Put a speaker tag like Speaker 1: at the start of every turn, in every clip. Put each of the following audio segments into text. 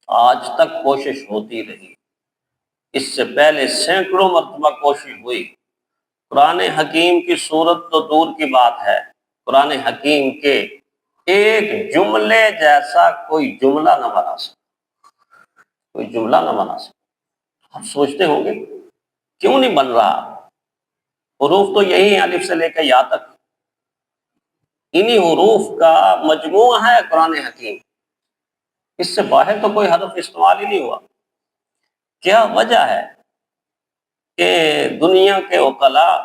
Speaker 1: آج تک کوشش ہوتی رہی، اس سے پہلے سینکڑوں مرتبہ کوشش ہوئی۔ قرآن حکیم کی صورت تو دور کی بات ہے، قرآن حکیم کے ایک جملے جیسا کوئی جملہ نہ بنا سکتا، کوئی جملہ نہ بنا سکتا۔ آپ سوچتے ہوں گے کیوں نہیں بن رہا؟ حروف تو یہی ہیں، الف سے لے کے یا تک، انہی حروف کا مجموعہ ہے قرآن حکیم، اس سے باہر تو کوئی حرف استعمال ہی نہیں ہوا۔ کیا وجہ ہے کہ دنیا کے عقلاء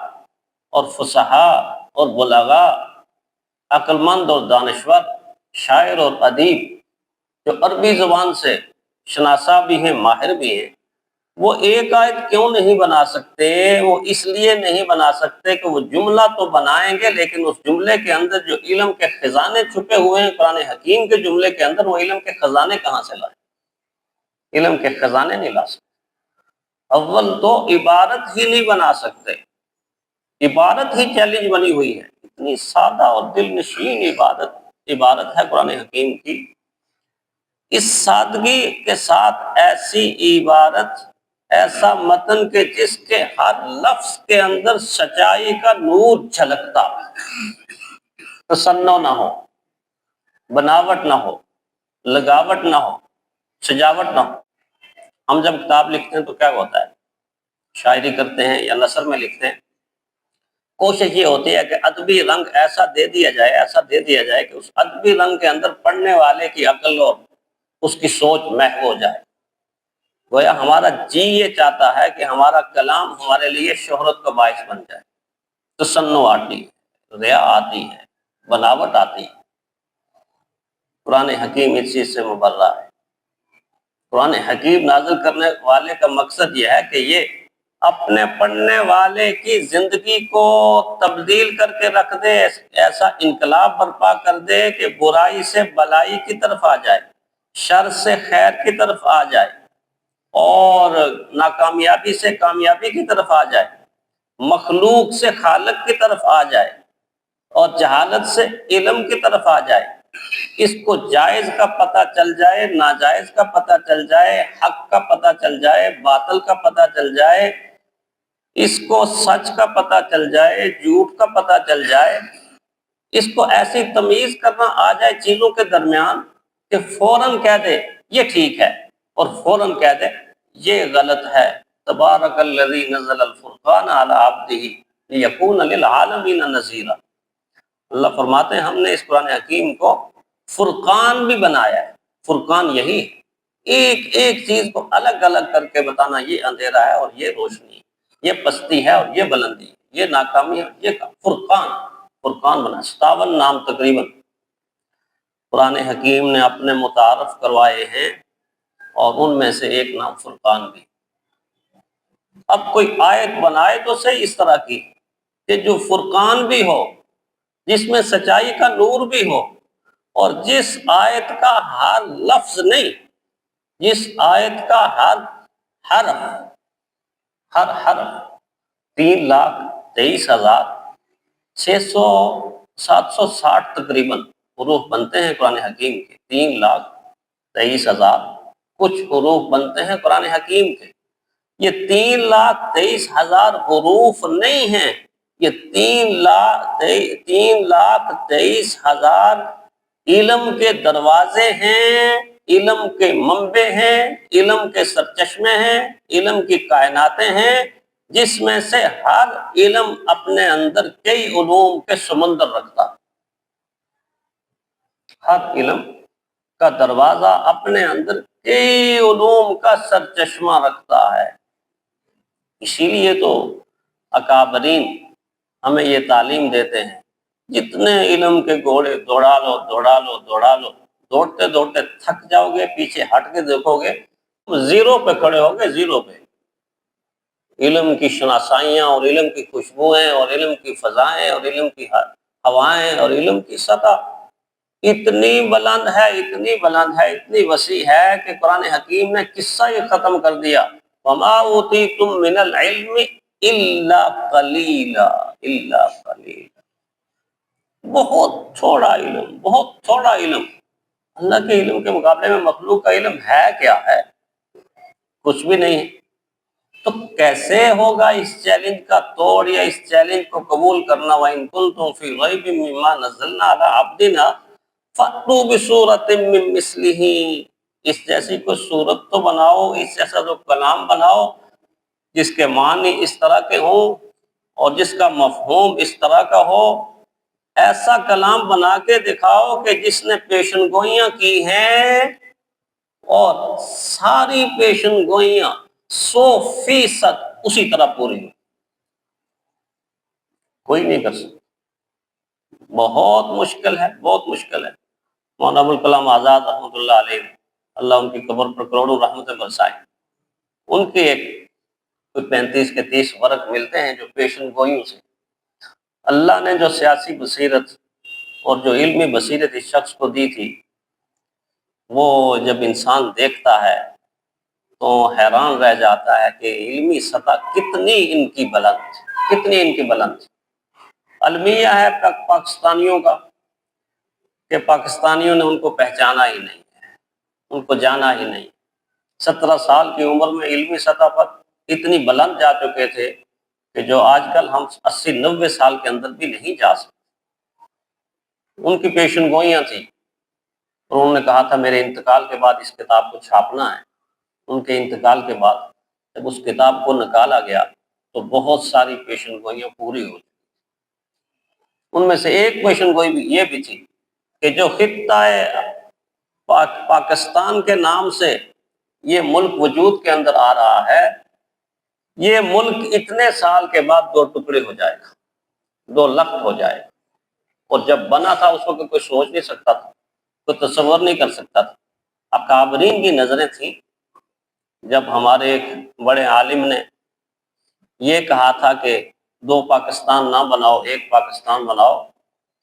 Speaker 1: اور فصحاء اور بلغاء، عقل مند اور دانشور، شاعر اور ادیب، جو عربی زبان سے شناسا بھی ہیں، ماہر بھی ہیں، وہ ایک آیت کیوں نہیں بنا سکتے؟ وہ اس لیے نہیں بنا سکتے کہ وہ جملہ تو بنائیں گے، لیکن اس جملے کے اندر جو علم کے خزانے چھپے ہوئے ہیں قرآن حکیم کے جملے کے اندر، وہ علم کے خزانے کہاں سے لائیں؟ علم کے خزانے نہیں لا سکتے۔ اول تو عبارت ہی نہیں بنا سکتے، عبارت ہی چیلنج بنی ہوئی ہے۔ اتنی سادہ اور دل نشین عبارت ہے قرآن حکیم کی، اس سادگی کے ساتھ ایسی عبارت، ایسا متن کہ جس کے ہر لفظ کے اندر سچائی کا نور جھلکتا، تصنع نہ ہو، بناوٹ نہ ہو، لگاوٹ نہ ہو، سجاوٹ نہ ہو۔ ہم جب کتاب لکھتے ہیں تو کیا ہوتا ہے، شاعری کرتے ہیں یا نثر میں لکھتے ہیں، کوشش یہ ہوتی ہے کہ ادبی رنگ ایسا دے دیا جائے کہ اس ادبی رنگ کے اندر پڑھنے والے کی عقل اور اس کی سوچ محو ہو جائے۔ گویا ہمارا جی یہ چاہتا ہے کہ ہمارا کلام ہمارے لیے شہرت کا باعث بن جائے، تصنع آتی ہے، ریا آتی ہے، بناوٹ آتی ہے۔ قرآن حکیم اس چیز سے مبرہ ہے۔ قرآن حکیم نازل کرنے والے کا مقصد یہ ہے کہ یہ اپنے پڑھنے والے کی زندگی کو تبدیل کر کے رکھ دے، ایسا انقلاب برپا کر دے کہ برائی سے بلائی کی طرف آ جائے، شر سے خیر کی طرف آ جائے، اور ناکامیابی سے کامیابی کی طرف آ جائے، مخلوق سے خالق کی طرف آ جائے، اور جہالت سے علم کی طرف آ جائے۔ اس کو جائز کا پتہ چل جائے، ناجائز کا پتہ چل جائے، حق کا پتہ چل جائے، باطل کا پتہ چل جائے، اس کو سچ کا پتہ چل جائے، جھوٹ کا پتہ چل جائے، اس کو ایسی تمیز کرنا آ جائے چیزوں کے درمیان کہ فوراً کہہ دے یہ ٹھیک ہے، اور فوراً کہہ دے یہ غلط ہے۔ تبارک الذی نزل الفرقان علی عبدہ لیکون للعالمین نذیرا۔ اللہ فرماتے ہیں ہم نے اس قرآن حکیم کو فرقان بھی بنایا ہے۔ فرقان یہی ہے، ایک ایک چیز کو الگ الگ کر کے بتانا، یہ اندھیرا ہے اور یہ روشنی ہے، یہ پستی ہے اور یہ بلندی ہے، یہ ناکامی ہے، یہ فرقان بنا۔ 57 نام تقریباً قرآن حکیم نے اپنے متعارف کروائے ہیں، اور ان میں سے ایک نام فرقان بھی۔ اب کوئی آیت بنائے تو صحیح اس طرح کی کہ جو فرقان بھی ہو، جس میں سچائی کا نور بھی ہو، اور جس آیت کا ہر لفظ نہیں، جس آیت کا ہر حرف 3,23,760 تقریباً حروف بنتے ہیں قرآن حکیم کے۔ 3,23,000 کچھ حروف بنتے ہیں قرآن حکیم کے۔ یہ 3,23,000 حروف نہیں ہیں، یہ 3,23,000 علم کے دروازے ہیں، علم کے منبع ہیں، علم کے سرچشمے ہیں، علم کی کائناتیں ہیں، جس میں سے ہر علم اپنے اندر کئی علوم کے سمندر رکھتا ہے۔ ہر علم کا دروازہ اپنے اندر کئی علوم کا سرچشمہ رکھتا ہے۔ اسی لیے تو اکابرین ہمیں یہ تعلیم دیتے ہیں، جتنے علم کے گھوڑے دوڑا لو، دوڑتے دوڑتے تھک جاؤ گے، پیچھے ہٹ کے دیکھو گے زیرو پہ کھڑے ہو گے، زیرو پہ۔ علم کی شناسائیاں اور علم کی خوشبوئیں اور علم کی فضائیں اور علم کی ہوائیں اور علم کی سطح اتنی بلند ہے، اتنی وسیع ہے کہ قرآن حکیم نے قصہ ہی ختم کر دیا، وَمَا أُوتِيتُم مِّنَ الْعِلْمِ إِلَّا قَلِيلًا۔ بہت تھوڑا علم، اللہ کے علم کے مقابلے میں مخلوق کا علم ہے کیا ہے؟ کچھ بھی نہیں ہے۔ تو کیسے ہوگا اس چیلنج کا توڑ یا اس چیلنج کو قبول کرنا؟ وَإِن كُنتُمْ فِي رَيْبٍ مِّمَّا نَزَّلْنَا عَلَىٰ عَبْدِنَا فَأْتُوا بِسُورَةٍ مِّن مِّثْلِهِ، اس جیسی کوئی صورت تو بناؤ، اس جیسا جو کلام بناؤ جس کے معنی اس طرح کے ہوں اور جس کا مفہوم اس طرح کا ہو۔ ایسا کلام بنا کے دکھاؤ کہ جس نے پیشن گوئیاں کی ہیں اور ساری پیشن گوئیاں 100% اسی طرح پوری ہو۔ کوئی نہیں کر سکتا، بہت مشکل ہے، بہت مشکل ہے۔ مولانا ابوالکلام آزاد رحمۃ اللہ علیہ، اللہ ان کی قبر پر کروڑوں رحمتیں برسائے، ان کے ایک 35 کے 30 ورق ملتے ہیں جو پیشن گوئیوں سے اللہ نے جو سیاسی بصیرت اور جو علمی بصیرت اس شخص کو دی تھی، وہ جب انسان دیکھتا ہے تو حیران رہ جاتا ہے کہ علمی سطح کتنی ان کی بلند، کتنی ان کی بلند۔ المیہ ہے پاکستانیوں کا کہ پاکستانیوں نے ان کو پہچانا ہی نہیں ہے، ان کو جانا ہی نہیں۔ 17 سال کی عمر میں علمی سطح پر اتنی بلند جا چکے تھے کہ جو آج کل ہم 80-90 سال کے اندر بھی نہیں جا سکتے۔ ان کی پیشن گوئیاں تھیں اور انہوں نے کہا تھا میرے انتقال کے بعد اس کتاب کو چھاپنا ہے۔ ان کے انتقال کے بعد جب اس کتاب کو نکالا گیا تو بہت ساری پیشن گوئیاں پوری ہو چکی۔ ان میں سے ایک پیشن گوئی بھی یہ بھی تھی کہ جو خطہ پاکستان کے نام سے یہ ملک وجود کے اندر آ رہا ہے، یہ ملک اتنے سال کے بعد 2 ٹکڑے ہو جائے گا، 2 لخت ہو جائے گا۔ اور جب بنا تھا اس وقت کوئی سوچ نہیں سکتا تھا، کوئی تصور نہیں کر سکتا تھا۔ اکابرین کی نظریں تھیں۔ جب ہمارے ایک بڑے عالم نے یہ کہا تھا کہ 2 پاکستان نہ بناؤ، 1 پاکستان بناؤ،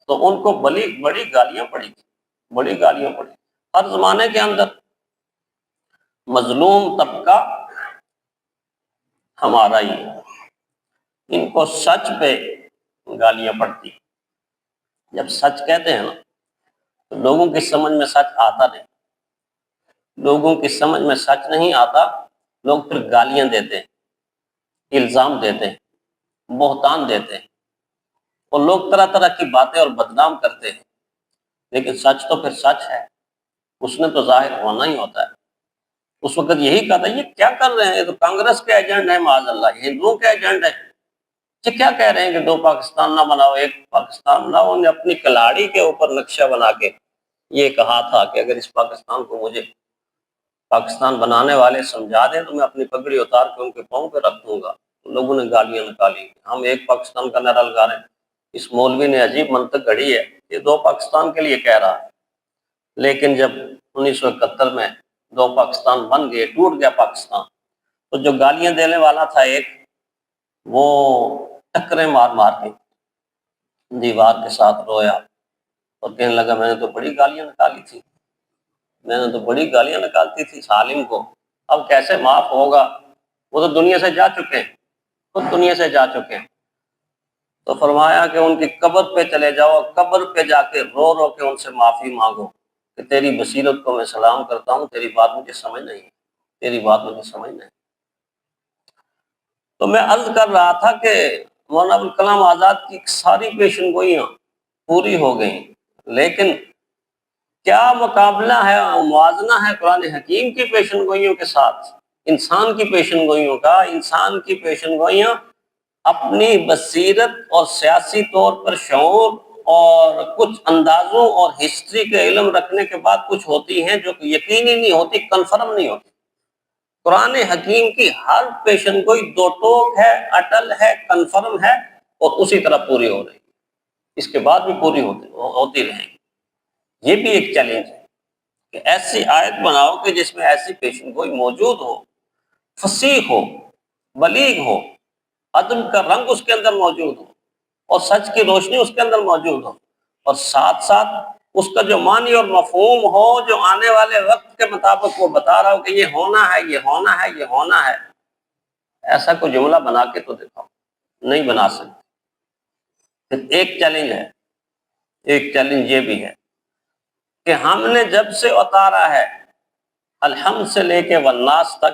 Speaker 1: تو ان کو بڑی گالیاں پڑی تھی، بڑی گالیاں پڑی۔ ہر زمانے کے اندر مظلوم طبقہ ہمارا ہی ہے، ان کو سچ پہ گالیاں پڑتی۔ جب سچ کہتے ہیں نا تو لوگوں کی سمجھ میں سچ آتا نہیں، لوگوں کی سمجھ میں سچ نہیں آتا، لوگ پھر گالیاں دیتے ہیں، الزام دیتے ہیں، بہتان دیتے ہیں، اور لوگ طرح طرح کی باتیں اور بدنام کرتے ہیں۔ لیکن سچ تو پھر سچ ہے، اس نے تو ظاہر ہونا ہی ہوتا ہے۔ اس وقت یہی کہا تھا یہ کیا کر رہے ہیں، یہ تو کانگریس کے ایجنٹ ہے، معاذ اللہ یہ ہندوؤں کے ایجنٹ ہے، یہ کیا کہہ رہے ہیں کہ 2 پاکستان نہ بناؤ 1 پاکستان بناؤ۔ انہوں نے اپنی کلاڑی کے اوپر نقشہ بنا کے یہ کہا تھا کہ اگر اس پاکستان کو مجھے پاکستان بنانے والے سمجھا دیں تو میں اپنی پگڑی اتار کے ان کے پاؤں پہ رکھ دوں گا۔ لوگوں نے گالیاں نکالی، ہم 1 پاکستان کا نعرہ لگا رہے ہیں۔ اس مولوی نے عجیب منطق گھڑی ہے، یہ 2 پاکستان کے لیے کہہ رہا ہے۔ لیکن جب 1971 میں 2 پاکستان بن گئے، ٹوٹ گیا پاکستان، تو جو گالیاں دینے والا تھا ایک، وہ ٹکریں مار مار کے دیوار کے ساتھ رویا اور کہنے لگا میں نے تو بڑی گالیاں نکالی تھی، میں نے تو بڑی گالیاں نکالتی تھی اس عالم کو، اب کیسے معاف ہوگا؟ وہ تو دنیا سے جا چکے ہیں، خود دنیا سے جا چکے ہیں۔ تو فرمایا کہ ان کی قبر پہ چلے جاؤ، قبر پہ جا کے رو رو کے ان سے معافی مانگو کہ تیری بصیرت کو میں سلام کرتا ہوں، تیری بات مجھے سمجھ نہیں، تیری بات مجھے سمجھ نہیں۔ تو میں عرض کر رہا تھا کہ مولانا ابوالکلام آزاد کی ساری پیشن گوئیاں پوری ہو گئیں، لیکن کیا مقابلہ ہے، موازنہ ہے قرآن حکیم کی پیشن گوئیوں کے ساتھ انسان کی پیشن گوئیوں کا؟ انسان کی پیشن گوئیاں اپنی بصیرت اور سیاسی طور پر شعور اور کچھ اندازوں اور ہسٹری کے علم رکھنے کے بعد کچھ ہوتی ہیں جو یقینی نہیں ہوتی، کنفرم نہیں ہوتی۔ قرآن حکیم کی ہر پیشن گوئی 2 ٹوک ہے، اٹل ہے، کنفرم ہے اور اسی طرح پوری ہو رہی ہے، اس کے بعد بھی پوری ہوتی رہیں گی۔ یہ بھی ایک چیلنج ہے کہ ایسی آیت بناؤ کہ جس میں ایسی پیشن گوئی موجود ہو، فصیح ہو، بلیغ ہو، ادب کا رنگ اس کے اندر موجود ہو اور سچ کی روشنی اس کے اندر موجود ہو، اور ساتھ ساتھ اس کا جو معنی اور مفہوم ہو جو آنے والے وقت کے مطابق وہ بتا رہا ہو کہ یہ ہونا ہے، یہ ہونا ہے، یہ ہونا ہے۔ ایسا کوئی جملہ بنا کے تو دکھاؤ، نہیں بنا سکتے۔ ایک چیلنج ہے، ایک چیلنج یہ بھی ہے کہ ہم نے جب سے اتارا ہے الحمد سے لے کے والناس تک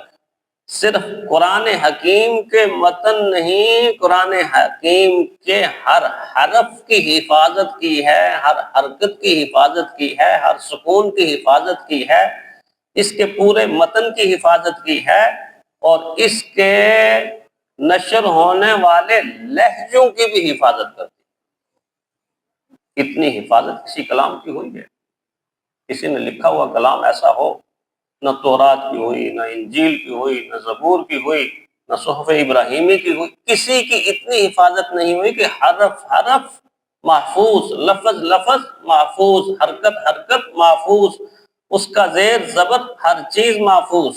Speaker 1: صرف قرآن حکیم کے متن نہیں، قرآن حکیم کے ہر حرف کی حفاظت کی ہے، ہر حرکت کی حفاظت کی ہے، ہر سکون کی حفاظت کی ہے، اس کے پورے متن کی حفاظت کی ہے، اور اس کے نشر ہونے والے لہجوں کی بھی حفاظت کرتی ہے۔ اتنی حفاظت کسی کلام کی ہوئی ہے؟ کسی نے لکھا ہوا کلام ایسا ہو، نہ تورات کی ہوئی، نہ انجیل کی ہوئی، نہ زبور کی ہوئی، نہ صحف ابراہیمی کی ہوئی، کسی کی اتنی حفاظت نہیں ہوئی کہ حرف حرف محفوظ، لفظ لفظ محفوظ، حرکت حرکت محفوظ، اس کا زیر زبر ہر چیز محفوظ۔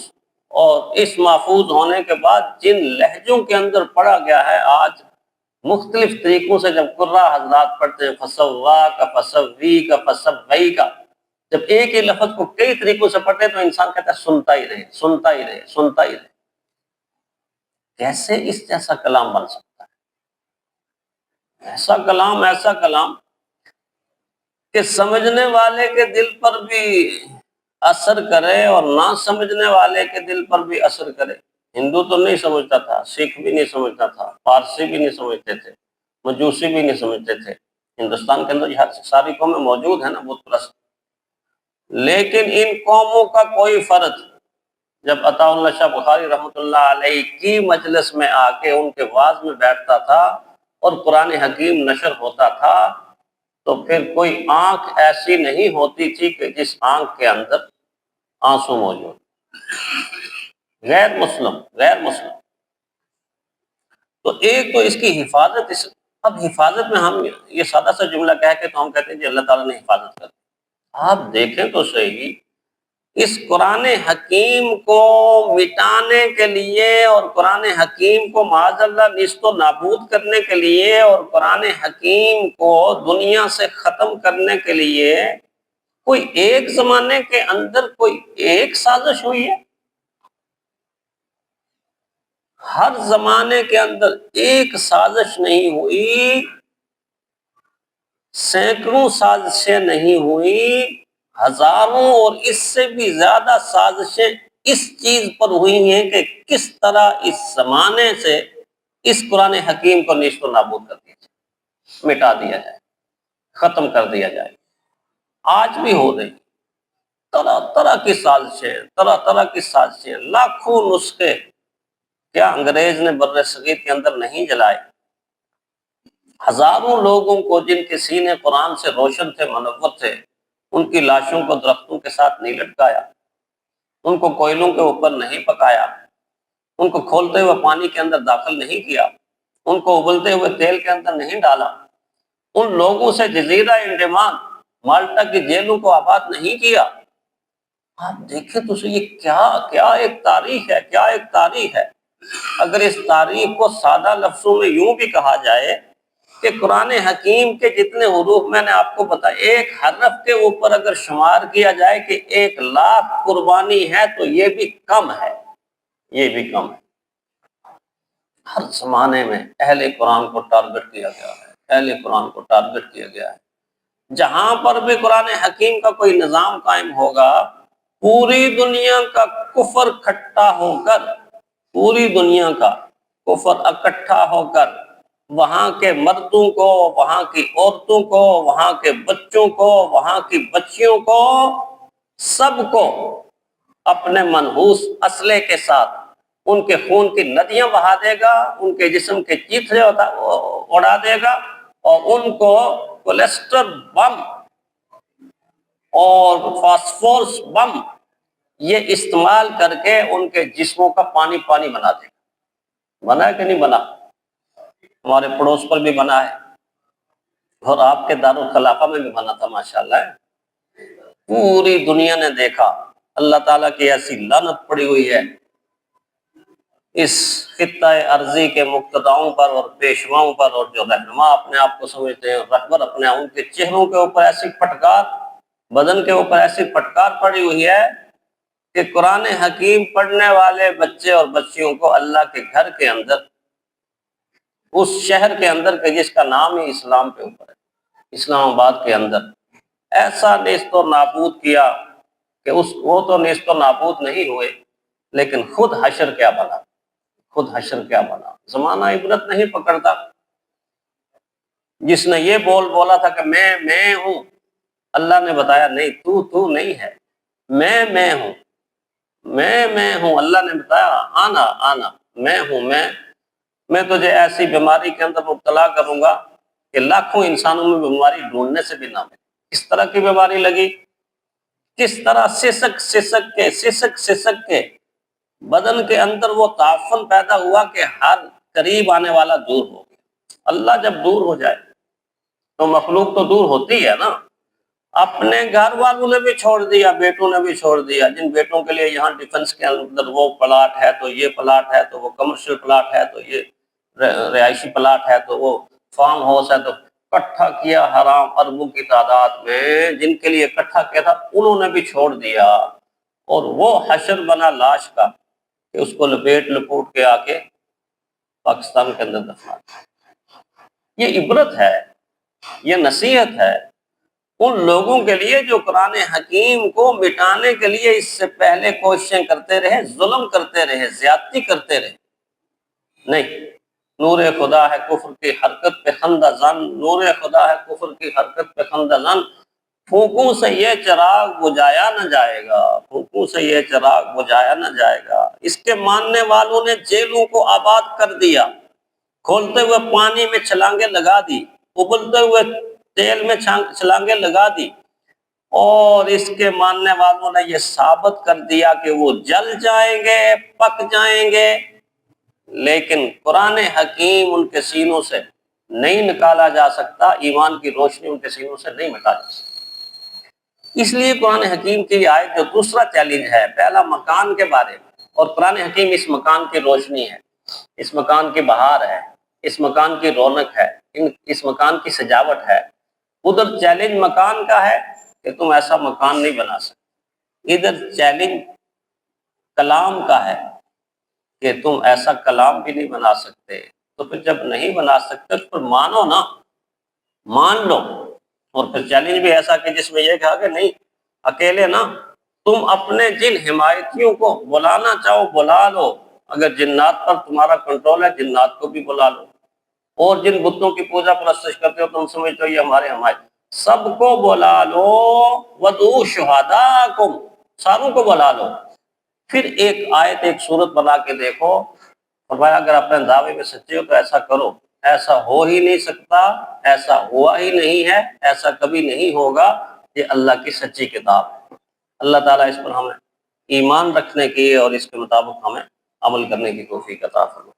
Speaker 1: اور اس محفوظ ہونے کے بعد جن لہجوں کے اندر پڑھا گیا ہے، آج مختلف طریقوں سے جب قراء حضرات پڑھتے ہیں، فسوا کا، فسوی کا، فسوئی کا، جب ایک ہی لفظ کو کئی طریقوں سے پڑھتے ہیں تو انسان کہتا ہے سنتا ہی رہے، سنتا ہی رہے، سنتا ہی رہے۔ کیسے اس جیسا کلام بن سکتا ہے؟ ایسا کلام کہ سمجھنے والے کے دل پر بھی اثر کرے اور نہ سمجھنے والے کے دل پر بھی اثر کرے۔ ہندو تو نہیں سمجھتا تھا، سکھ بھی نہیں سمجھتا تھا، پارسی بھی نہیں سمجھتے تھے، مجوسی بھی نہیں سمجھتے تھے۔ ہندوستان کے اندر یہ ساری قومیں موجود ہیں نا، بت پرست، لیکن ان قوموں کا کوئی فرد جب عطا اللہ شاہ بخاری رحمۃ اللہ علیہ کی مجلس میں آ کے ان کے واعظ میں بیٹھتا تھا اور قرآن حکیم نشر ہوتا تھا، تو پھر کوئی آنکھ ایسی نہیں ہوتی تھی کہ جس آنکھ کے اندر آنسو موجود، غیر مسلم۔ تو ایک تو اس کی حفاظت، اب حفاظت میں ہم یہ سادہ سا جملہ کہہ کے تو ہم کہتے ہیں کہ اللہ تعالیٰ نے حفاظت کر دی۔ آپ دیکھیں تو صحیح، اس قرآن حکیم کو مٹانے کے لیے اور قرآن حکیم کو معاذ اللہ نیست و نابود کرنے کے لیے اور قرآن حکیم کو دنیا سے ختم کرنے کے لیے کوئی ایک زمانے کے اندر کوئی ایک سازش ہوئی ہے؟ ہر زمانے کے اندر ایک سازش نہیں ہوئی، سینکڑوں سازشیں نہیں ہوئی، ہزاروں اور اس سے بھی زیادہ سازشیں اس چیز پر ہوئی ہیں کہ کس طرح اس زمانے سے اس قرآن حکیم کو نیست و نابود کر دیا جائے، مٹا دیا جائے، ختم کر دیا جائے۔ آج بھی ہو رہی، طرح طرح کی سازشیں، لاکھوں نسخے کیا انگریز نے بر صغیر کے اندر نہیں جلائے؟ ہزاروں لوگوں کو جن کے سینے قرآن سے روشن تھے، منور تھے، ان کی لاشوں کو درختوں کے ساتھ نہیں لٹکایا، ان کو کوئلوں کے اوپر نہیں پکایا، ان کو کھولتے ہوئے پانی کے اندر داخل نہیں کیا، ان کو ابلتے ہوئے تیل کے اندر نہیں ڈالا، ان لوگوں سے جزیرہ انڈمان، مالٹا کی جیلوں کو آباد نہیں کیا۔ آپ دیکھیں تو یہ کیا ایک تاریخ ہے۔ اگر اس تاریخ کو سادہ لفظوں میں یوں بھی کہا جائے کہ قرآن حکیم کے جتنے حروف میں نے آپ کو بتایا، ایک حرف کے اوپر اگر شمار کیا جائے کہ 1,00,000 قربانی ہے تو یہ بھی کم ہے۔ ہر زمانے میں اہل قرآن کو ٹارگٹ کیا گیا ہے، جہاں پر بھی قرآن حکیم کا کوئی نظام قائم ہوگا، پوری دنیا کا کفر اکٹھا ہو کر وہاں کے مردوں کو، وہاں کی عورتوں کو، وہاں کے بچوں کو، وہاں کی بچیوں کو، سب کو اپنے منحوس اسلحے کے ساتھ ان کے خون کی ندیاں بہا دے گا، ان کے جسم کے چیتھڑے اڑا دے گا، اور ان کو کولسٹر بم اور فاسفورس بم یہ استعمال کر کے ان کے جسموں کا پانی بنا دے گا۔ بنا ہے کہ نہیں بنا؟ ہمارے پڑوس پر بھی بنا ہے، اور آپ کے دارالخلافہ میں بھی بنا تھا، ماشاءاللہ۔ پوری دنیا نے دیکھا، اللہ تعالیٰ کی ایسی لعنت پڑی ہوئی ہے اس خطہ ارضی کے مقتداؤں پر اور پیشواؤں پر، اور جو رہنما اپنے آپ کو سمجھتے ہیں، رہبر اپنے، ان کے چہروں کے اوپر ایسی پھٹکار، بدن کے اوپر ایسی پھٹکار پڑی ہوئی ہے کہ قرآن حکیم پڑھنے والے بچے اور بچیوں کو اللہ کے گھر کے اندر، اس شہر کے اندر کہ جس کا نام ہی اسلام کے اوپر ہے، اسلام آباد کے اندر، ایسا نیست و نابود کیا کہ وہ تو نیست و نابود نہیں ہوئے، لیکن خود حشر کیا بنا، خود حشر کیا بنا۔ زمانہ عبرت نہیں پکڑتا۔ جس نے یہ بولا تھا کہ میں ہوں، اللہ نے بتایا نہیں، تو نہیں ہے، میں ہوں، میں ہوں۔ اللہ نے بتایا آنا میں ہوں، میں تجھے ایسی بیماری کے اندر مبتلا کروں گا کہ لاکھوں انسانوں میں بیماری ڈھونڈنے سے بھی نہ ملے۔ کس طرح کی بیماری لگی؟ کس طرح سسک کے بدن کے اندر وہ تعفن پیدا ہوا کہ ہر قریب آنے والا دور ہو گیا۔ اللہ جب دور ہو جائے تو مخلوق تو دور ہوتی ہے نا۔ اپنے گھر والوں نے بھی چھوڑ دیا، بیٹوں نے بھی چھوڑ دیا، جن بیٹوں کے لیے یہاں ڈیفنس کے اندر وہ پلاٹ ہے تو یہ پلاٹ ہے تو وہ کمرشل پلاٹ ہے تو یہ رہائشی پلاٹ ہے تو وہ فارم ہاؤس ہے، تو اکٹھا کیا حرام اربوں کی تعداد میں، جن کے لیے اکٹھا کیا تھا انہوں نے بھی چھوڑ دیا، اور وہ حشر بنا لاش کا کہ اس کو لپوٹ کے آ کے پاکستان کے اندر دفنا۔ یہ عبرت ہے، یہ نصیحت ہے ان لوگوں کے لیے جو قرآن حکیم کو مٹانے کے لیے اس سے پہلے کوششیں کرتے رہے، ظلم کرتے رہے، زیادتی کرتے رہے۔ نہیں، نور خدا ہے کفر کی حرکت پہ خندہ زن، نور خدا ہے کفر کی حرکت پہ خندہ زن، پھونکوں سے یہ چراغ بجھایا نہ جائے گا، پھونکوں سے یہ چراغ بجھایا نہ جائے گا۔ اس کے ماننے والوں نے جیلوں کو آباد کر دیا، کھولتے ہوئے پانی میں چھلانگیں لگا دی، ابلتے ہوئے تیل میں چھلانگیں لگا دی، اور اس کے ماننے والوں نے یہ ثابت کر دیا کہ وہ جل جائیں گے، پک جائیں گے، لیکن قرآن حکیم ان کے سینوں سے نہیں نکالا جا سکتا، ایمان کی روشنی ان کے سینوں سے نہیں مٹا جا سکتا۔ اس لیے قرآن حکیم کی آیت جو دوسرا چیلنج ہے، پہلا مکان کے بارے میں، اور قرآن حکیم اس مکان کی روشنی ہے، اس مکان کی بہار ہے، اس مکان کی رونق ہے، اس مکان کی سجاوٹ ہے۔ ادھر چیلنج مکان کا ہے کہ تم ایسا مکان نہیں بنا سکتے، ادھر چیلنج کلام کا ہے کہ تم ایسا کلام بھی نہیں بنا سکتے۔ تو پھر جب نہیں بنا سکتے تو پھر مانو نا، مان لو۔ اور پھر چیلنج بھی ایسا کہ جس میں یہ کہا کہ نہیں اکیلے نا، تم اپنے جن حمایتیوں کو بلانا چاہو بلا لو، اگر جنات پر تمہارا کنٹرول ہے جنات کو بھی بلا لو، اور جن بتوں کی پوجا پرستش کرتے ہو تم سمجھتے ہو یہ ہمارے حمایت، سب کو بلا لو، وَدْعُوا شُهَدَاءَكُمْ، ساروں کو بلا لو۔ پھر ایک آیت، ایک صورت بنا کے دیکھو، فرمایا اگر اپنے دعوے میں سچے ہو تو ایسا کرو، ایسا ہو ہی نہیں سکتا، ایسا ہوا ہی نہیں ہے، ایسا کبھی نہیں ہوگا، یہ اللہ کی سچی کتاب ہے۔ اللہ تعالیٰ اس پر ہمیں ایمان رکھنے کی اور اس کے مطابق ہمیں عمل کرنے کی توفیق عطا فرمائے۔